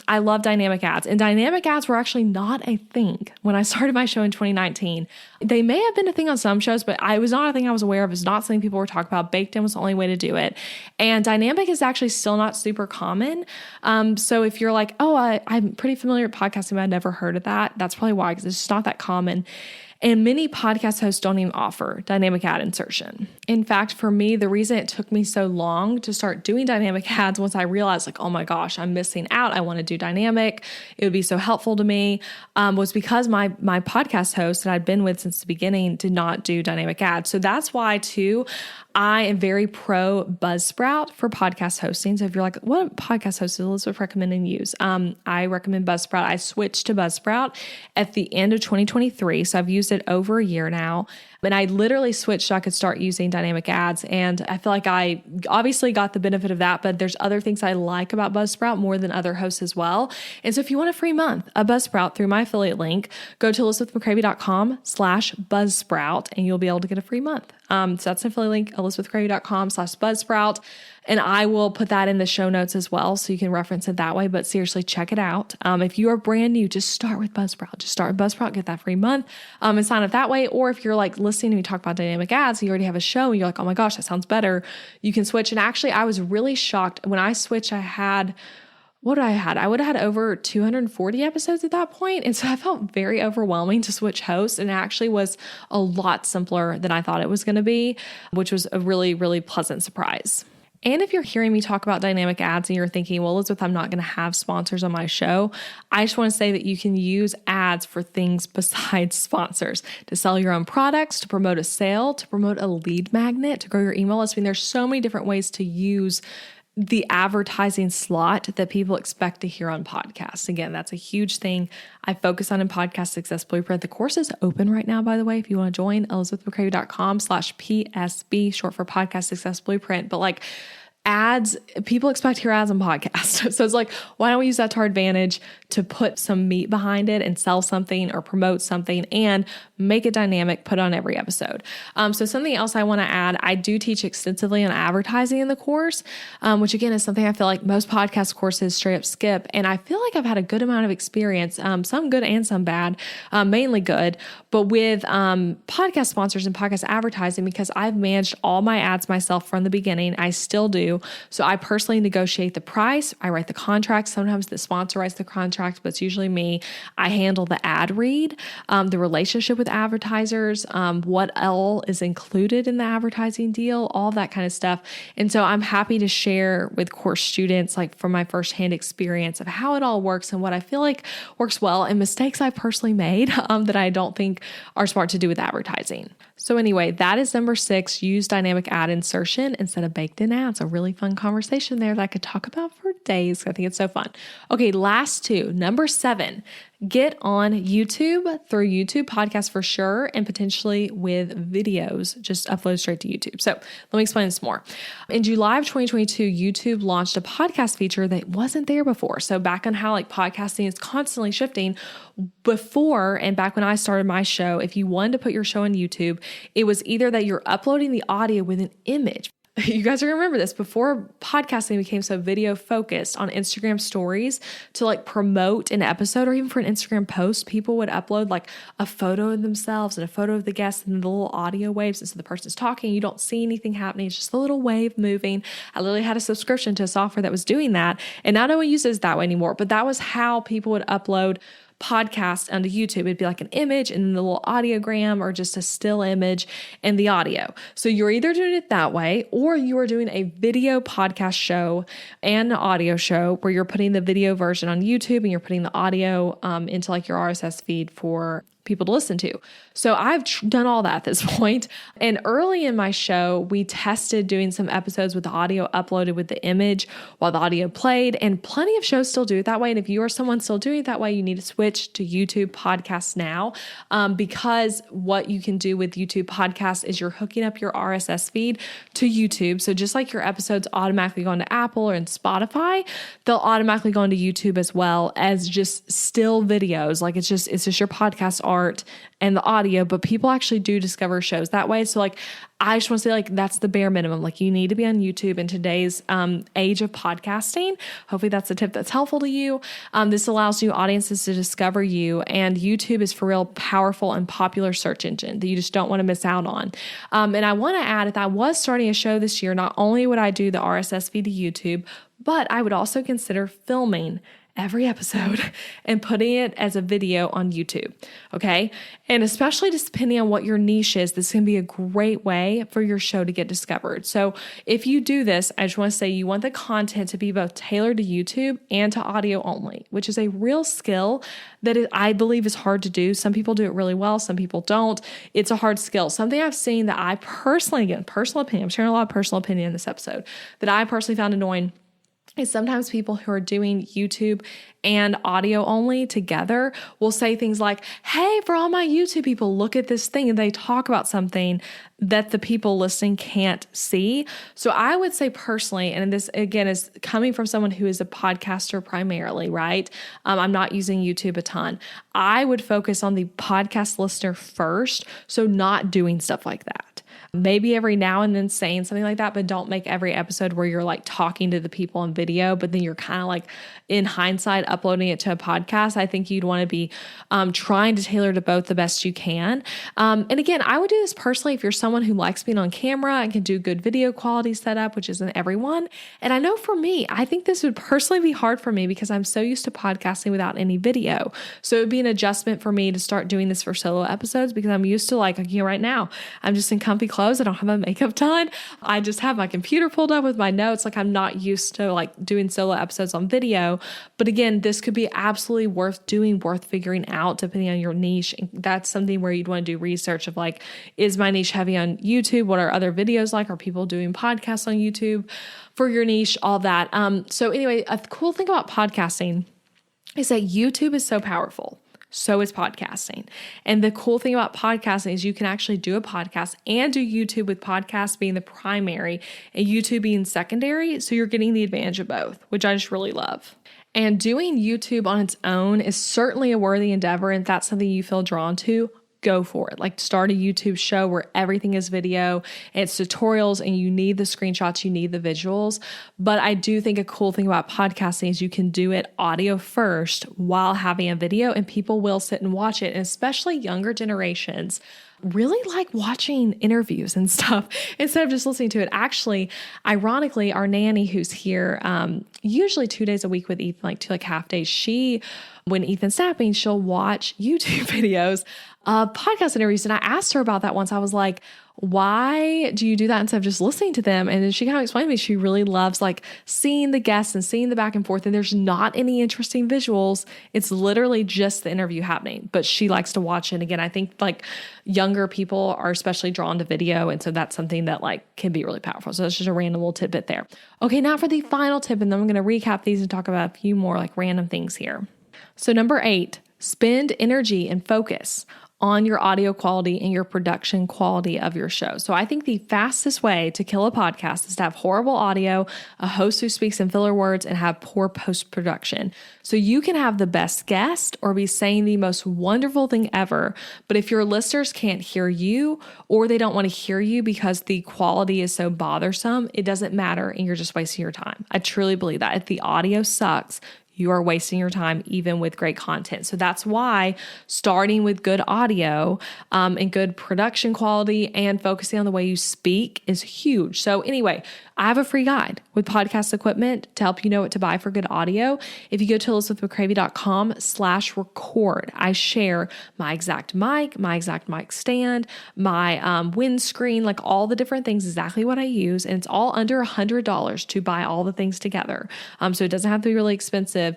I love dynamic ads, and dynamic ads were actually not a thing when I started my show in 2019. They may have been a thing on some shows, but it was not a thing I was aware of. It's not something people were talking about. Baked in was the only way to do it. And dynamic is actually still not super common. So if you're I'm pretty familiar with podcasting, but I've never heard of that, that's probably why, because it's just not that common. And many podcast hosts don't even offer dynamic ad insertion. In fact, for me, the reason it took me so long to start doing dynamic ads, once I realized oh my gosh, I'm missing out, I want to do dynamic, it would be so helpful to me, was because my podcast host that I'd been with since the beginning did not do dynamic ads. So that's why too, I am very pro Buzzsprout for podcast hosting. So if you're what podcast host does Elizabeth recommend and use? I recommend Buzzsprout. I switched to Buzzsprout at the end of 2023. So I've used it over a year now. And I literally switched so I could start using dynamic ads. And I feel like I obviously got the benefit of that, but there's other things I like about Buzzsprout more than other hosts as well. And so if you want a free month of Buzzsprout through my affiliate link, go to elizabethmccravy.com/Buzzsprout and you'll be able to get a free month. So that's an affiliate link, elizabethmccravy.com/Buzzsprout. And I will put that in the show notes as well, so you can reference it that way. But seriously, check it out. If you are brand new, just start with Buzzsprout. Just start with Buzzsprout, get that free month, and sign up that way. Or if you're listening to me talk about dynamic ads, and you already have a show, and you're oh my gosh, that sounds better, you can switch. And actually, I was really shocked when I switched. I would have had over 240 episodes at that point. And so I felt very overwhelming to switch hosts. And it actually was a lot simpler than I thought it was going to be, which was a really, really pleasant surprise. And if you're hearing me talk about dynamic ads and you're thinking, well, Elizabeth, I'm not going to have sponsors on my show, I just want to say that you can use ads for things besides sponsors, to sell your own products, to promote a sale, to promote a lead magnet, to grow your email list. There's so many different ways to use the advertising slot that people expect to hear on podcasts. Again, that's a huge thing I focus on in Podcast Success Blueprint. The course is open right now, by the way, if you want to join, elizabethmccravy.com/PSB, short for Podcast Success Blueprint. But ads, people expect to hear ads on podcasts. So it's why don't we use that to our advantage to put some meat behind it and sell something or promote something and make it dynamic, put on every episode. So something else I want to add, I do teach extensively on advertising in the course, which again is something I feel like most podcast courses straight up skip. And I feel like I've had a good amount of experience, some good and some bad, mainly good, but with podcast sponsors and podcast advertising, because I've managed all my ads myself from the beginning. I still do. do. So I personally negotiate the price. I write the contract. Sometimes the sponsor writes the contract, but it's usually me. I handle the ad read, the relationship with advertisers, what all is included in the advertising deal, all that kind of stuff. And so I'm happy to share with course students, like from my firsthand experience of how it all works and what I feel like works well and mistakes I personally made that I don't think are smart to do with advertising. So anyway, that is number 6, use dynamic ad insertion instead of baked in ads. A really fun conversation there that I could talk about for days. I think it's so fun. Okay, last 2. Number 7, get on YouTube through YouTube podcasts for sure, and potentially with videos, just upload straight to YouTube. So let me explain this more. In July of 2022, YouTube launched a podcast feature that wasn't there before. So back on how like podcasting is constantly shifting, before and back when I started my show, if you wanted to put your show on YouTube, it was either that you're uploading the audio with an image. You guys are gonna remember this. Before podcasting became so video focused on Instagram stories to like promote an episode or even for an Instagram post, people would upload like a photo of themselves and a photo of the guest and the little audio waves. And so the person's talking, you don't see anything happening. It's just a little wave moving. I literally had a subscription to a software that was doing that. And now no one uses that way anymore. But that was how people would upload podcast onto YouTube. It'd be like an image and then the little audiogram or just a still image and the audio. So you're either doing it that way or you are doing a video podcast show and an audio show where you're putting the video version on YouTube and you're putting the audio into like your RSS feed for people to listen to. So I've done all that at this point. And early in my show, we tested doing some episodes with the audio uploaded with the image while the audio played. And plenty of shows still do it that way. And if you are someone still doing it that way, you need to switch to YouTube podcasts now, because what you can do with YouTube podcasts is you're hooking up your RSS feed to YouTube. So just like your episodes automatically go into Apple or in Spotify, they'll automatically go into YouTube as well as just still videos. Like it's just your podcast art and the audio, but people actually do discover shows that way. So like, I just want to say like, that's the bare minimum. Like you need to be on YouTube in today's age of podcasting. Hopefully that's a tip that's helpful to you. This allows new audiences to discover you, and YouTube is for real powerful and popular search engine that you just don't want to miss out on. And I want to add, if I was starting a show this year, not only would I do the RSS feed to YouTube, but I would also consider filming every episode and putting it as a video on YouTube. Okay. And especially just depending on what your niche is, this can be a great way for your show to get discovered. So if you do this, I just want to say you want the content to be both tailored to YouTube and to audio only, which is a real skill that I believe is hard to do. Some people do it really well. Some people don't. It's a hard skill. Something I've seen that I personally, again, personal opinion, I'm sharing a lot of personal opinion in this episode, that I personally found annoying is sometimes people who are doing YouTube and audio only together will say things like, hey, for all my YouTube people, look at this thing. And they talk about something that the people listening can't see. So I would say personally, and this again is coming from someone who is a podcaster primarily, right? I'm not using YouTube a ton. I would focus on the podcast listener first. So not doing stuff like that. Maybe every now and then saying something like that, but don't make every episode where you're like talking to the people on video, but then you're kind of like in hindsight uploading it to a podcast. I think you'd want to be trying to tailor to both the best you can. And again, I would do this personally if you're someone who likes being on camera and can do good video quality setup, which isn't everyone. And I know for me, I think this would personally be hard for me because I'm so used to podcasting without any video. So it would be an adjustment for me to start doing this for solo episodes because I'm used to like right now, I'm just in comfy clothes. I don't have my makeup done. I just have my computer pulled up with my notes. Like I'm not used to like doing solo episodes on video. But again, this could be absolutely worth figuring out depending on your niche. And that's something where you'd want to do research of like, is my niche heavy on YouTube? What are other videos like? Are people doing podcasts on YouTube for your niche? All that. So anyway, a cool thing about podcasting is that YouTube is so powerful. So is podcasting. And the cool thing about podcasting is you can actually do a podcast and do YouTube with podcasts being the primary and YouTube being secondary. So you're getting the advantage of both, which I just really love. And doing YouTube on its own is certainly a worthy endeavor. And if that's something you feel drawn to, go for it. Like start a YouTube show where everything is video and it's tutorials and you need the screenshots, you need the visuals. But I do think a cool thing about podcasting is you can do it audio first while having a video and people will sit and watch it. And especially younger generations, really like watching interviews and stuff instead of just listening to it. Actually, ironically, our nanny who's here, usually 2 days a week with Ethan, like 2 like half days, when Ethan's napping, she'll watch YouTube videos of podcast interviews. And I asked her about that once. I was like, why do you do that instead of just listening to them? And then she kind of explained to me she really loves like seeing the guests and seeing the back and forth. And there's not any interesting visuals. It's literally just the interview happening, but she likes to watch it. Again, I think like younger people are especially drawn to video. And so that's something that like can be really powerful. So that's just a random little tidbit there. Okay, now for the final tip. And then I'm going to recap these and talk about a few more like random things here. So number 8, spend energy and focus on your audio quality and your production quality of your show. So I think the fastest way to kill a podcast is to have horrible audio, a host who speaks in filler words, and have poor post-production. So you can have the best guest or be saying the most wonderful thing ever, but if your listeners can't hear you or they don't want to hear you because the quality is so bothersome, it doesn't matter and you're just wasting your time. I truly believe that. If the audio sucks, you are wasting your time even with great content. So that's why starting with good audio and good production quality and focusing on the way you speak is huge. So anyway, I have a free guide with podcast equipment to help you know what to buy for good audio. If you go to ElizabethMcCravey.com/record, I share my exact mic stand, my windscreen, like all the different things, exactly what I use. And it's all under $100 to buy all the things together. So it doesn't have to be really expensive.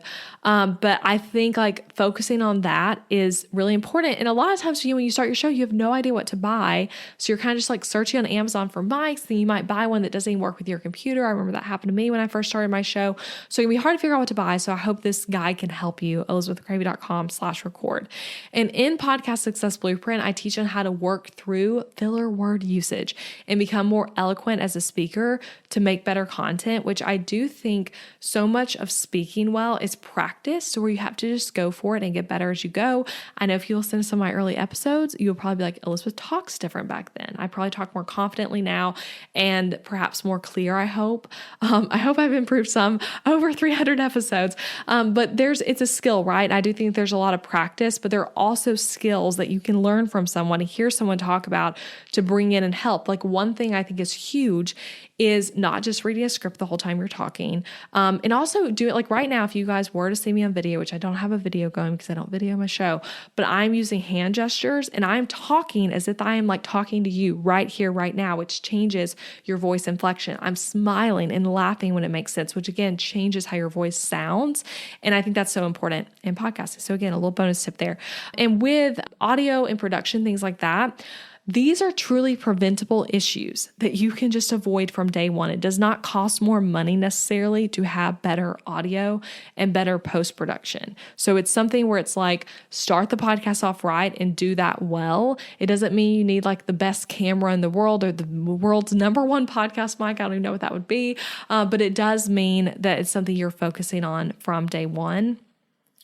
But I think like focusing on that is really important. And a lot of times when you start your show, you have no idea what to buy. So you're kind of just like searching on Amazon for mics, then you might buy one that doesn't even work with your computer. I remember that happened to me when I first started my show. So it can be hard to figure out what to buy. So I hope this guide can help you, ElizabethMcCravey.com/record. And in Podcast Success Blueprint, I teach on how to work through filler word usage and become more eloquent as a speaker to make better content, which I do think so much of speaking well is practice. So where you have to just go for it and get better as you go. I know if you listen to some of my early episodes, you'll probably be like, Elizabeth talks different back then. I probably talk more confidently now and perhaps more clear, I hope. I hope I've improved some over 300 episodes. But it's a skill, right? I do think there's a lot of practice, but there are also skills that you can learn from someone and hear someone talk about to bring in and help. Like one thing I think is huge is not just reading a script the whole time you're talking. And also do it like right now, if you guys were to see me on video, which I don't have a video going because I don't video my show, but I'm using hand gestures and I'm talking as if I am like talking to you right here, right now, which changes your voice inflection. I'm smiling and laughing when it makes sense, which again, changes how your voice sounds. And I think that's so important in podcasting. So again, a little bonus tip there. And with audio and production, things like that, these are truly preventable issues that you can just avoid from day one. It does not cost more money necessarily to have better audio and better post-production. So it's something where it's like, start the podcast off right and do that well. It doesn't mean you need like the best camera in the world or the world's #1 podcast mic. I don't even know what that would be. But it does mean that it's something you're focusing on from day one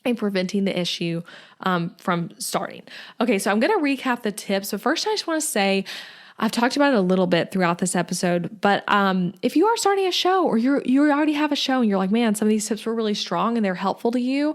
and preventing the issue from starting. Okay, so I'm going to recap the tips. But first, I just want to say, I've talked about it a little bit throughout this episode, but if you are starting a show or you already have a show and you're like, man, some of these tips were really strong and they're helpful to you,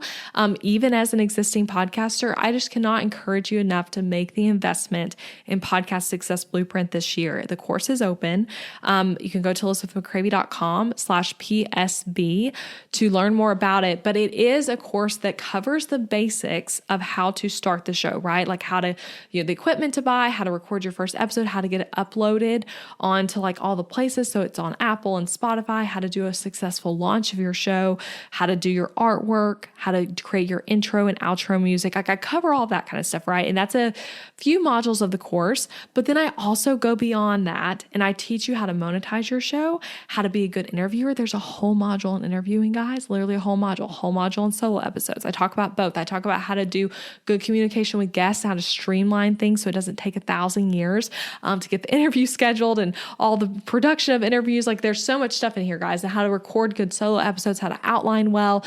even as an existing podcaster, I just cannot encourage you enough to make the investment in Podcast Success Blueprint this year. The course is open. You can go to ElizabethMcCravey.com/PSB to learn more about it, but it is a course that covers the basics of how to start the show, right? Like how to, the equipment to buy, how to record your first episode, how to get it uploaded onto like all the places. So it's on Apple and Spotify, how to do a successful launch of your show, how to do your artwork, how to create your intro and outro music. Like I cover all that kind of stuff, right? And that's a few modules of the course. But then I also go beyond that and I teach you how to monetize your show, how to be a good interviewer. There's a whole module on interviewing, guys, literally a whole module on solo episodes. I talk about both. I talk about how to do good communication with guests, how to streamline things so it doesn't take 1,000 years to to get the interview scheduled and all the production of interviews. Like there's so much stuff in here, guys, and how to record good solo episodes, how to outline well.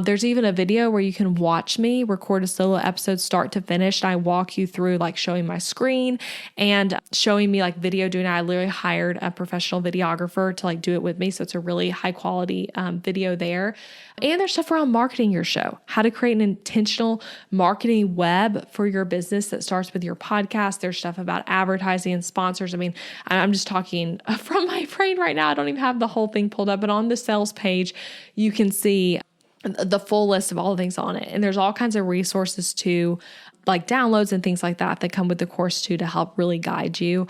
There's even a video where you can watch me record a solo episode start to finish. And I walk you through like showing my screen and showing me like video doing it. I literally hired a professional videographer to like do it with me. So it's a really high quality video there. And there's stuff around marketing your show, how to create an intentional marketing web for your business that starts with your podcast. There's stuff about advertising and sponsors. I mean, I'm just talking from my brain right now. I don't even have the whole thing pulled up, but on the sales page, you can see the full list of all the things on it. And there's all kinds of resources too, like downloads and things like that come with the course too, to help really guide you.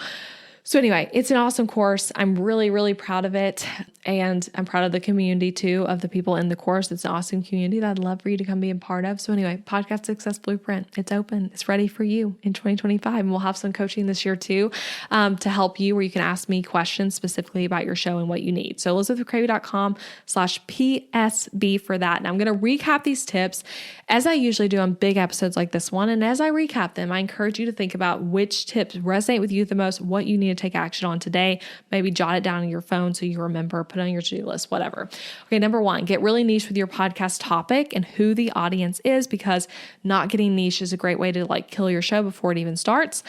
So anyway, it's an awesome course. I'm really, really proud of it. And I'm proud of the community too, of the people in the course. It's an awesome community that I'd love for you to come be a part of. So anyway, Podcast Success Blueprint, it's open. It's ready for you in 2025. And we'll have some coaching this year too, to help you, where you can ask me questions specifically about your show and what you need. So ElizabethMcCravey.com/PSB for that. And I'm going to recap these tips as I usually do on big episodes like this one. And as I recap them, I encourage you to think about which tips resonate with you the most, what you need to take action on today. Maybe jot it down on your phone so you remember, put it on your to-do list, whatever. Okay, number one, get really niche with your podcast topic and who the audience is, because not getting niche is a great way to like kill your show before it even starts.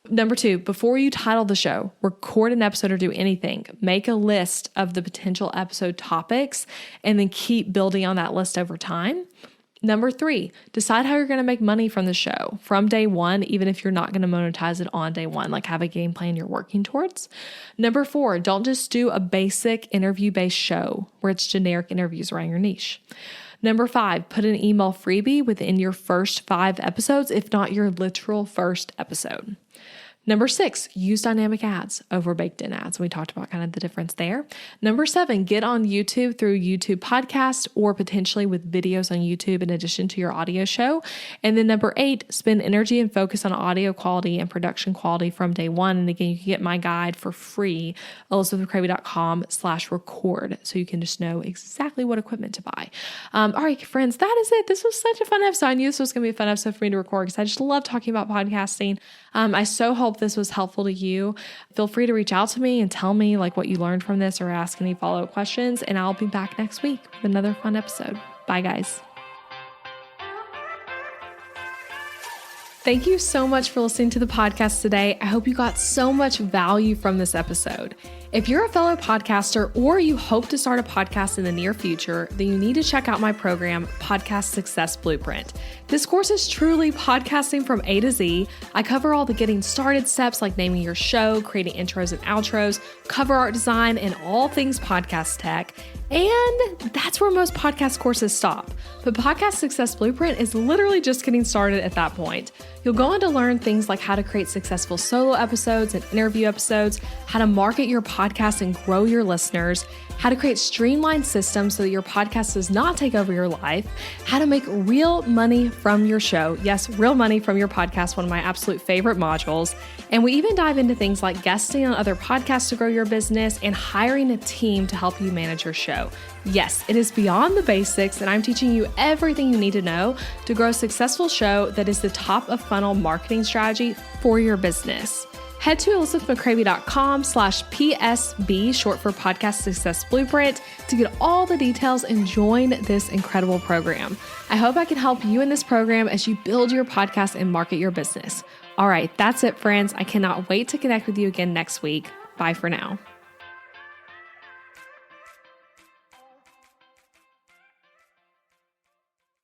Number two, before you title the show, record an episode or do anything, make a list of the potential episode topics and then keep building on that list over time. Number three, decide how you're going to make money from the show from day one, even if you're not going to monetize it on day one, like have a game plan you're working towards. Number four, don't just do a basic interview-based show where it's generic interviews around your niche. Number five, put an email freebie within your first 5 episodes, if not your literal first episode. Number six, use dynamic ads over baked in ads. We talked about kind of the difference there. Number seven, get on YouTube through YouTube podcast or potentially with videos on YouTube in addition to your audio show. And then number eight, spend energy and focus on audio quality and production quality from day one. And again, you can get my guide for free, ElizabethMcCravey.com/record. So you can just know exactly what equipment to buy. All right, friends, that is it. This was such a fun episode. I knew this was going to be a fun episode for me to record because I just love talking about podcasting. I so hope this was helpful to you. Feel free to reach out to me and tell me like what you learned from this or ask any follow-up questions. And I'll be back next week with another fun episode. Bye, guys. Thank you so much for listening to the podcast today. I hope you got so much value from this episode. If you're a fellow podcaster or you hope to start a podcast in the near future, then you need to check out my program, Podcast Success Blueprint. This course is truly podcasting from A to Z. I cover all the getting started steps like naming your show, creating intros and outros, cover art design, and all things podcast tech. And that's where most podcast courses stop. But Podcast Success Blueprint is literally just getting started at that point. You'll go on to learn things like how to create successful solo episodes and interview episodes, how to market your podcast and grow your listeners, how to create streamlined systems so that your podcast does not take over your life, how to make real money from your show. Yes, real money from your podcast, one of my absolute favorite modules. And we even dive into things like guesting on other podcasts to grow your business and hiring a team to help you manage your show. Yes, it is beyond the basics, and I'm teaching you everything you need to know to grow a successful show that is the top of funnel marketing strategy for your business. Head to ElizabethMcCravey.com/PSB, short for Podcast Success Blueprint, to get all the details and join this incredible program. I hope I can help you in this program as you build your podcast and market your business. All right, that's it, friends. I cannot wait to connect with you again next week. Bye for now.